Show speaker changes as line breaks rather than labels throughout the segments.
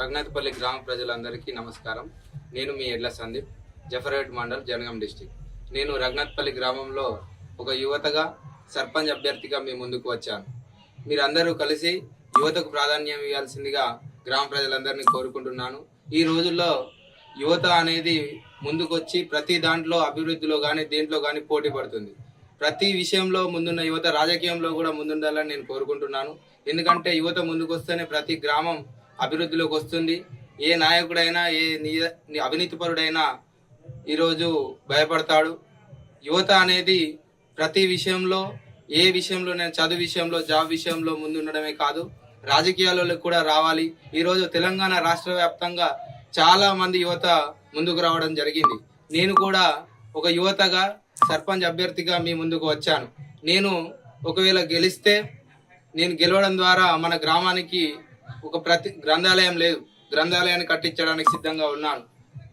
రఘునాథపల్లి గ్రామ ప్రజలందరికీ నమస్కారం. నేను మీ ఎడ్ల సందీప్, జఫర్గఢ్ మండల్, జనగాం డిస్టిక్. నేను రఘునాథపల్లి గ్రామంలో ఒక యువతగా సర్పంచ్ అభ్యర్థిగా మీ ముందుకు వచ్చాను. మీరందరూ కలిసి యువతకు ప్రాధాన్యం ఇవ్వాల్సిందిగా గ్రామ ప్రజలందరినీ కోరుకుంటున్నాను. ఈ రోజుల్లో యువత అనేది ముందుకొచ్చి ప్రతి దాంట్లో అభివృద్ధిలో కానీ దేంట్లో కానీ పోటీ పడుతుంది. ప్రతి విషయంలో ముందున్న యువత రాజకీయంలో కూడా ముందుండాలని నేను కోరుకుంటున్నాను. ఎందుకంటే యువత ముందుకు వస్తేనే ప్రతి గ్రామం అభివృద్ధిలోకి వస్తుంది. ఏ నాయకుడైనా ఏ అవినీతిపరుడైనా ఈరోజు భయపడతాడు. యువత అనేది ప్రతి విషయంలో ఏ విషయంలో నేను చదువు విషయంలో జాబ్ విషయంలో ముందుండడమే కాదు, రాజకీయాలలో కూడా రావాలి. ఈరోజు తెలంగాణ రాష్ట్ర వ్యాప్తంగా చాలా మంది యువత ముందుకు రావడం జరిగింది. నేను కూడా ఒక యువతగా సర్పంచ్ అభ్యర్థిగా మీ ముందుకు వచ్చాను. నేను ఒకవేళ గెలిస్తే నేను గెలవడం ద్వారా మన గ్రామానికి ఒక గ్రంథాలయం లేదు, గ్రంథాలయాన్ని కట్టించడానికి సిద్ధంగా ఉన్నాను.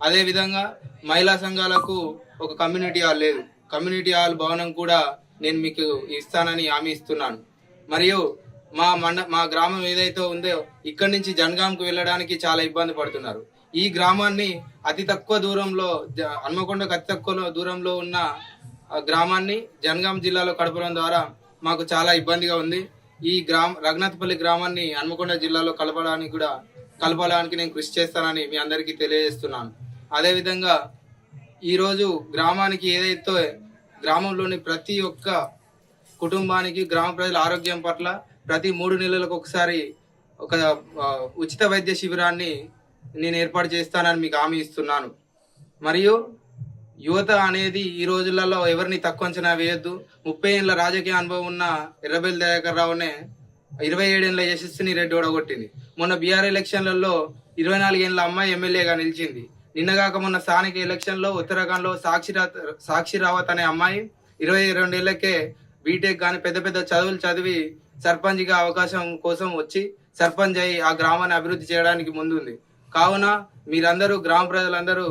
అదేవిధంగా మహిళా సంఘాలకు ఒక కమ్యూనిటీ హాల్ లేదు, కమ్యూనిటీ హాల్ భవనం కూడా నేను మీకు ఇస్తానని హామీ ఇస్తున్నాను. మరియు మా గ్రామం ఏదైతే ఉందో ఇక్కడి నుంచి జనగాంకు వెళ్ళడానికి చాలా ఇబ్బంది పడుతున్నారు. ఈ గ్రామాన్ని అతి తక్కువ దూరంలో, హన్మకొండకు అతి తక్కువ దూరంలో ఉన్న గ్రామాన్ని జనగాం జిల్లాలో కలపడం ద్వారా మాకు చాలా ఇబ్బందిగా ఉంది. ఈ రఘునాథపల్లి గ్రామాన్ని హన్మకొండ జిల్లాలో కలపడానికి నేను కృషి చేస్తానని మీ అందరికీ తెలియజేస్తున్నాను. అదేవిధంగా ఈరోజు గ్రామానికి ఏదైతే గ్రామంలోని ప్రతి ఒక్క కుటుంబానికి గ్రామ ప్రజల ఆరోగ్యం పట్ల ప్రతి 3 నెలలకు ఒకసారి ఒక ఉచిత వైద్య శిబిరాన్ని నేను ఏర్పాటు చేస్తానని మీకు హామీ ఇస్తున్నాను. మరియు యువత అనేది ఈ రోజులలో ఎవరిని తక్కువ అంచనా వేయొద్దు. 30 ఏళ్ళ రాజకీయ అనుభవం ఉన్న ఎర్రబెల్లి దయాకర్ రావునే 27 ఏళ్ళ యశస్విని రెడ్డి ఓడగొట్టింది. మొన్న బీఆర్ ఎలక్షన్లలో 24 ఏళ్ళ అమ్మాయి ఎమ్మెల్యేగా నిలిచింది. నిన్నగాక మొన్న స్థానిక ఎలక్షన్లో ఉత్తరాఖండ్లో సాక్షి రావత్ అనే అమ్మాయి 22 ఏళ్లకే బీటెక్ కానీ పెద్ద పెద్ద చదువులు చదివి సర్పంచ్గా అవకాశం కోసం వచ్చి సర్పంచ్ అయి ఆ గ్రామాన్ని అభివృద్ధి చేయడానికి ముందుంది. కావున మీరందరూ గ్రామ ప్రజలందరూ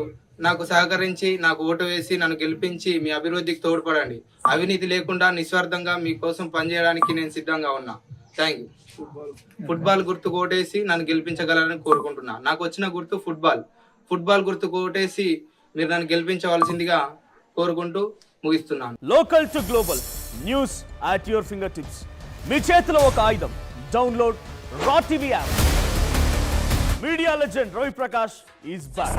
నాకు సహకరించి నాకు ఓటు వేసి నన్ను గెలిపించి మీ అభివృద్ధికి తోడ్పడండి. అవినీతి లేకుండా నిస్వార్థంగా మీకోసం పనిచేయడానికి నేను సిద్ధంగా ఉన్నా. Thank you. ఫుట్బాల్ గుర్తుకు ఓటేసి నన్ను గెలిపించగలరని కోరుకుంటున్నా. నాకు వచ్చిన గుర్తు ఫుట్బాల్ గుర్తుకు ఓటేసి మీరు నన్ను గెలిపించవలసిందిగా కోరుకుంటూ ముగిస్తున్నాను.
Local to global news at your fingertips. మీ చేతిలో ఒక ఆయుధం. Download Raw TV app. Media legend Ravi Prakash is back.